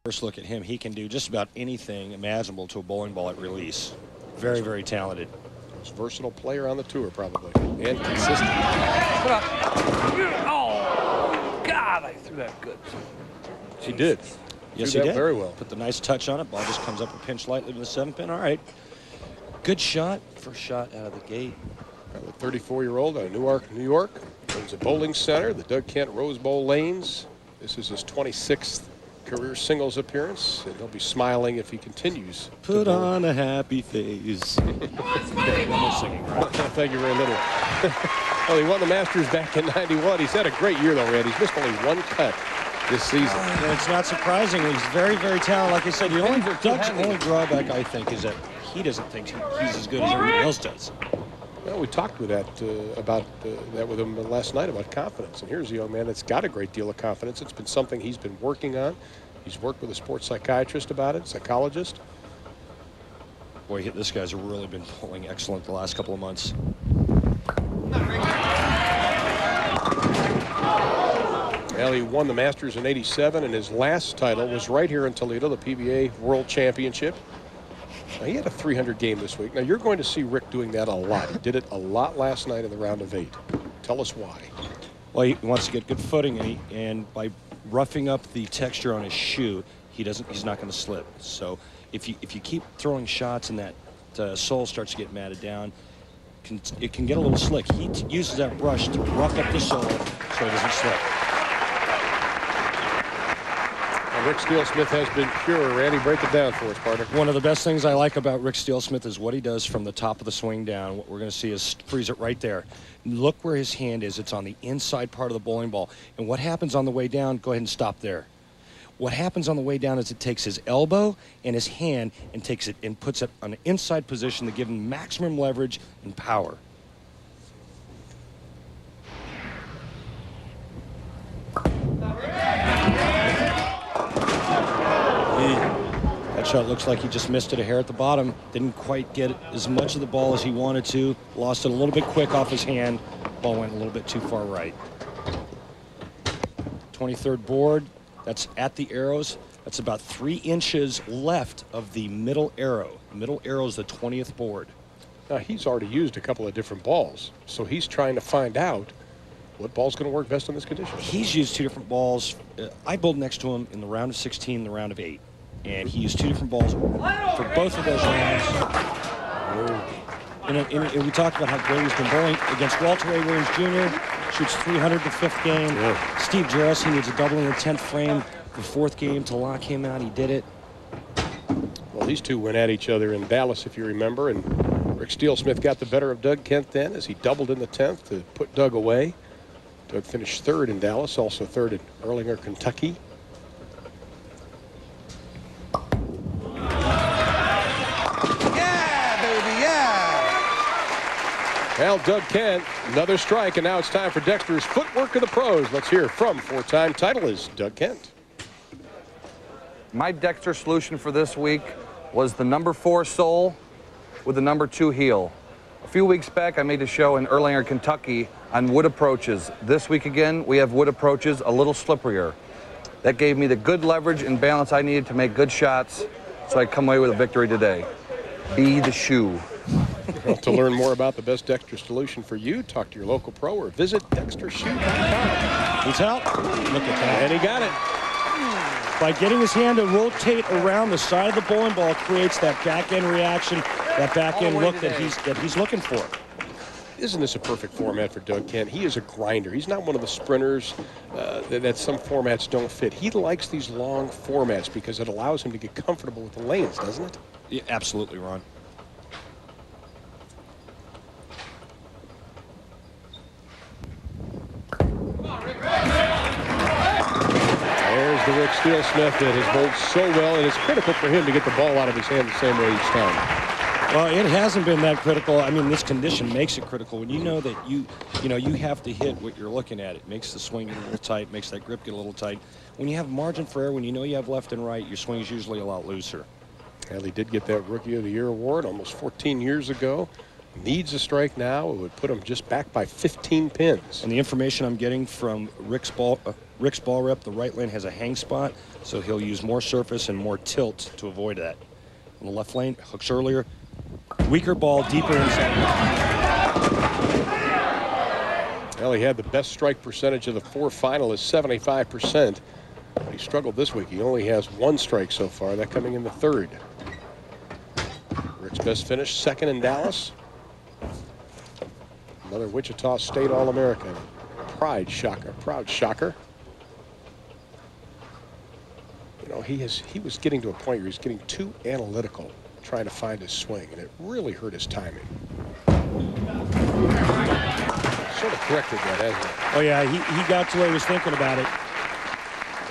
First look at him, he can do just about anything imaginable to a bowling ball at release. Very, very talented. Most versatile player on the tour, probably, and consistent. Oh, God, I threw that good. He did. Yes, he did. Very well. Put the nice touch on it. Ball just comes up and pinch lightly to the 7-pin. All right. Good shot. First shot out of the gate. The 34-year-old out of Newark, New York. Owns a bowling center, the Doug Kent Rose Bowl Lanes. This is his 26th career singles appearance, and he'll be smiling if he continues. Put on a happy face. Thank you very little. Well, he won the Masters back in '91. He's had a great year, though, Randy. He's missed only one cut this season. It's not surprising. He's very, very talented. Like I said, Doug's only drawback, I think, is that he doesn't think he's as good as everybody else does. Well, we talked with that with him last night about confidence. And here's a young man that's got a great deal of confidence. It's been something he's been working on. He's worked with a sports psychiatrist about it, psychologist. Boy, this guy's really been bowling excellent the last couple of months. Well, he won the Masters in '87, and his last title was right here in Toledo, the PBA World Championship. Now, he had a 300 game this week. Now, you're going to see Rick doing that a lot. He did it a lot last night in the round of 8. Tell us why. Well, he wants to get good footing, and by roughing up the texture on his shoe, he's not going to slip. So if you keep throwing shots and that sole starts to get matted down, it can get a little slick. He uses that brush to rough up the sole so it doesn't slip. Rick-Steelsmith has been pure. Randy, break it down for us, partner. One of the best things I like about Rick-Steelsmith is what he does from the top of the swing down. What we're going to see is freeze it right there. Look where his hand is. It's on the inside part of the bowling ball. And what happens on the way down, go ahead and stop there. What happens on the way down is it takes his elbow and his hand and takes it and puts it on an inside position to give him maximum leverage and power. That shot looks like he just missed it a hair at the bottom. Didn't quite get as much of the ball as he wanted to. Lost it a little bit quick off his hand. Ball went a little bit too far right. 23rd board. That's at the arrows. That's about 3 inches left of the middle arrow. The middle arrow is the 20th board. Now, he's already used a couple of different balls, so he's trying to find out what ball's going to work best in this condition. He's used 2 different balls. I bowled next to him in the round of 16, the round of 8. And he used 2 different balls for both of those rounds. And we talked about how great he's been bowling against Walter A. Williams Jr. Shoots 300 the 5th game. Yeah. Steve Jarrell, he needs a double in the 10th frame. The 4th game to lock him out. He did it. Well, these two went at each other in Dallas, if you remember. And Rick-Steelsmith got the better of Doug Kent then as he doubled in the 10th to put Doug away. Doug finished 3rd in Dallas, also 3rd in Erlanger, Kentucky. Well, Doug Kent, another strike, and now it's time for Dexter's Footwork of the Pros. Let's hear from 4-time titleist Doug Kent. My Dexter solution for this week was the number 4 sole with the number 2 heel. A few weeks back, I made a show in Erlanger, Kentucky on wood approaches. This week again, we have wood approaches a little slipperier. That gave me the good leverage and balance I needed to make good shots, so I come away with a victory today. Be the shoe. Well, to learn more about the best Dexter solution for you, talk to your local pro or visit DexterShoe.com. He's out. Look at that. And he got it. By getting his hand to rotate around the side of the bowling ball creates that back-end reaction, that back-end look that he's looking for. Isn't this a perfect format for Doug Kent? He is a grinder. He's not one of the sprinters that some formats don't fit. He likes these long formats because it allows him to get comfortable with the lanes, doesn't it? Yeah, absolutely, Ron. There's the Rick-Steelsmith that has bowled so well, and it's critical for him to get the ball out of his hand the same way each time. Well, it hasn't been that critical. I mean, this condition makes it critical. When you know that you have to hit what you're looking at, it makes the swing get a little tight, makes that grip get a little tight. When you have margin for error, when you know you have left and right, your swing is usually a lot looser. Well, he did get that Rookie of the Year award almost 14 years ago. needs a strike now. It would put him just back by 15 pins. And the information I'm getting from Rick's ball rep, the right lane has a hang spot, so he'll use more surface and more tilt to avoid that. On the left lane, hooks earlier, weaker ball, deeper inside. Well, he had the best strike percentage of the 4 finalists, 75%. He struggled this week. He only has 1 strike so far, that coming in the 3rd. Rick's best finish, 2nd in Dallas. Another Wichita State All-American. Proud shocker. You know, he was getting to a point where he's getting too analytical trying to find his swing, and it really hurt his timing. Sort of corrected that, hasn't it? Oh, yeah, he got to where he was thinking about it.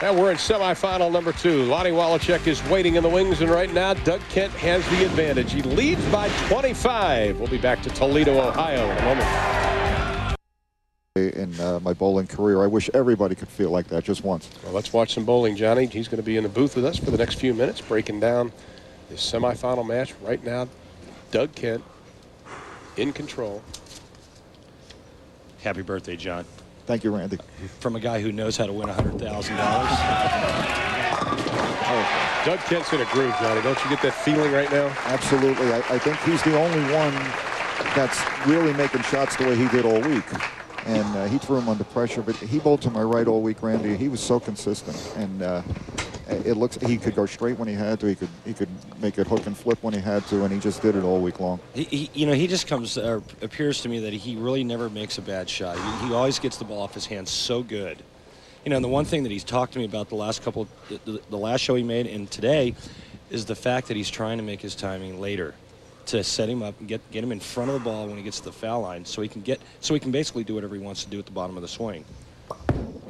And we're in semifinal number 2. Lonnie Wallachek is waiting in the wings, and right now Doug Kent has the advantage. He leads by 25. We'll be back to Toledo, Ohio in a moment. In my bowling career, I wish everybody could feel like that just once. Well, let's watch some bowling, Johnny. He's going to be in the booth with us for the next few minutes, breaking down this semifinal match. Right now, Doug Kent in control. Happy birthday, John. Thank you, Randy. From a guy who knows how to win $100,000. Doug Kent's in a groove, Johnny. Don't you get that feeling right now? Absolutely. I think he's the only one that's really making shots the way he did all week. And he threw him under pressure, but he bowled to my right all week, Randy. He was so consistent, and it looks he could go straight when he had to. He could make it hook and flip when he had to, and he just did it all week long. He just appears to me that he really never makes a bad shot. He always gets the ball off his hands so good. You know, and the one thing that he's talked to me about the last show he made and today is the fact that he's trying to make his timing later, to set him up and get him in front of the ball when he gets to the foul line, so he can basically do whatever he wants to do at the bottom of the swing.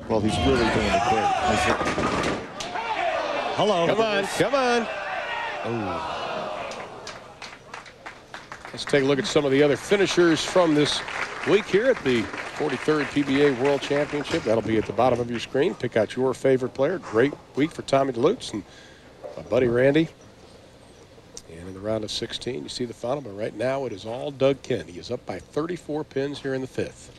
Well, he's really doing it great. Hello. Come on. Oh. Let's take a look at some of the other finishers from this week here at the 43rd PBA World Championship. That'll be at the bottom of your screen. Pick out your favorite player. Great week for Tommy DeLutz and my buddy Randy. And in the round of 16, you see the final, but right now it is all Doug Kent. He is up by 34 pins here in the 5th.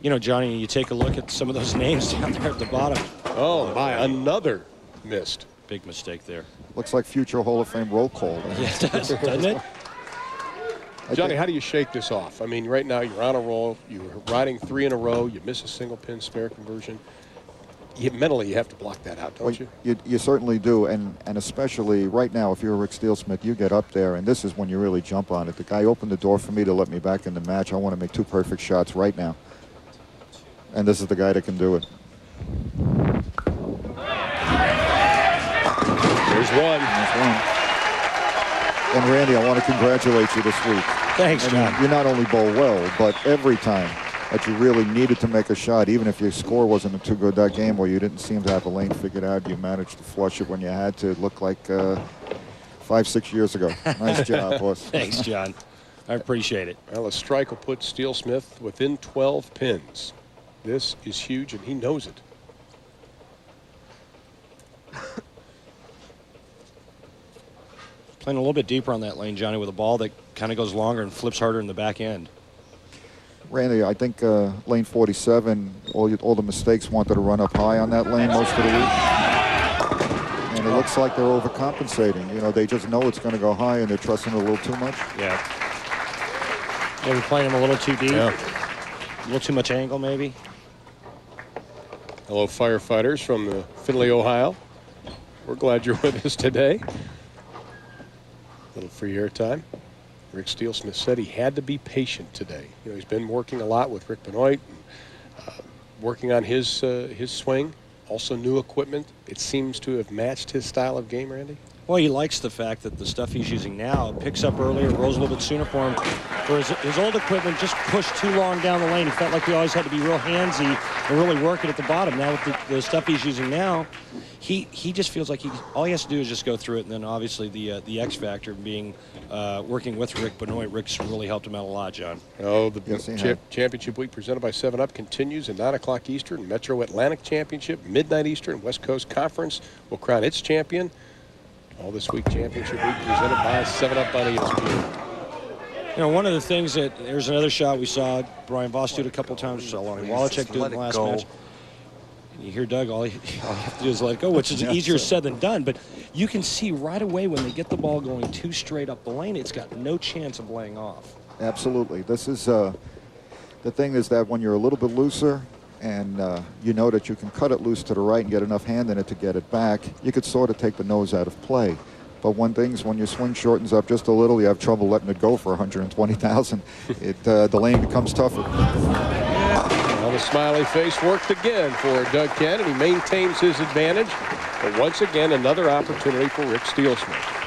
You know, Johnny, you take a look at some of those names down there at the bottom. Oh, my, another missed. Big mistake there. Looks like future Hall of Fame roll call. Yeah, it does, doesn't it? Johnny, how do you shake this off? I mean, right now you're on a roll. You're riding 3 in a row. You miss a single pin spare conversion. Mentally, you have to block that out, don't you? You certainly do, and especially right now, if you're Rick Steelsmith, you get up there, and this is when you really jump on it. The guy opened the door for me to let me back in the match. I want to make 2 perfect shots right now, and this is the guy that can do it. There's one. And Randy, I want to congratulate you this week. Thanks, John. You not only bowl well, but every time that you really needed to make a shot, even if your score wasn't too good that game or you didn't seem to have the lane figured out, you managed to flush it when you had to. It looked like 5-6 years ago. Nice job, boss. Thanks, John. I appreciate it. Well, a strike will put Steelsmith within 12 pins. This is huge, and he knows it. Playing a little bit deeper on that lane, Johnny, with a ball that kind of goes longer and flips harder in the back end. Randy, I think lane 47, all the mistakes wanted to run up high on that lane most of the week. And it looks like they're overcompensating. You know, they just know it's going to go high and they're trusting it a little too much. Yeah. Maybe playing them a little too deep. Yeah. A little too much angle, maybe. Hello, firefighters from Findlay, Ohio. We're glad you're with us today. A little free air time. Rick-Steelsmith said he had to be patient today. You know, he's been working a lot with Rick Benoit, working on his swing. Also new equipment. It seems to have matched his style of game, Randy. Well, he likes the fact that the stuff he's using now picks up earlier, rolls a little bit sooner for him. Whereas his old equipment just pushed too long down the lane. He felt like he always had to be real handsy and really work it at the bottom. Now with the stuff he's using now, he just feels like all he has to do is just go through it. And then obviously the X factor being working with Rick Benoit. Rick's really helped him out a lot, John. Oh, the championship week presented by 7-Up continues at 9 o'clock Eastern. Metro Atlantic Championship, midnight Eastern. West Coast Conference will crown its champion. All this week, championship week presented by 7-Up on ESPN. You know, one of the things there's another shot we saw Brian Voss do it a couple times. We saw Lonnie Wallachek do it in the last match. You hear Doug, all you have to do is let it go, which is easier said than done. But you can see right away when they get the ball going too straight up the lane, it's got no chance of laying off. Absolutely. This is the thing is that when you're a little bit looser and you know that you can cut it loose to the right and get enough hand in it to get it back, you could sort of take the nose out of play. But when your swing shortens up just a little, you have trouble letting it go for 120,000. The lane becomes tougher. Well, the smiley face worked again for Doug Kent, and he maintains his advantage. But once again, another opportunity for Rick-Steelsmith.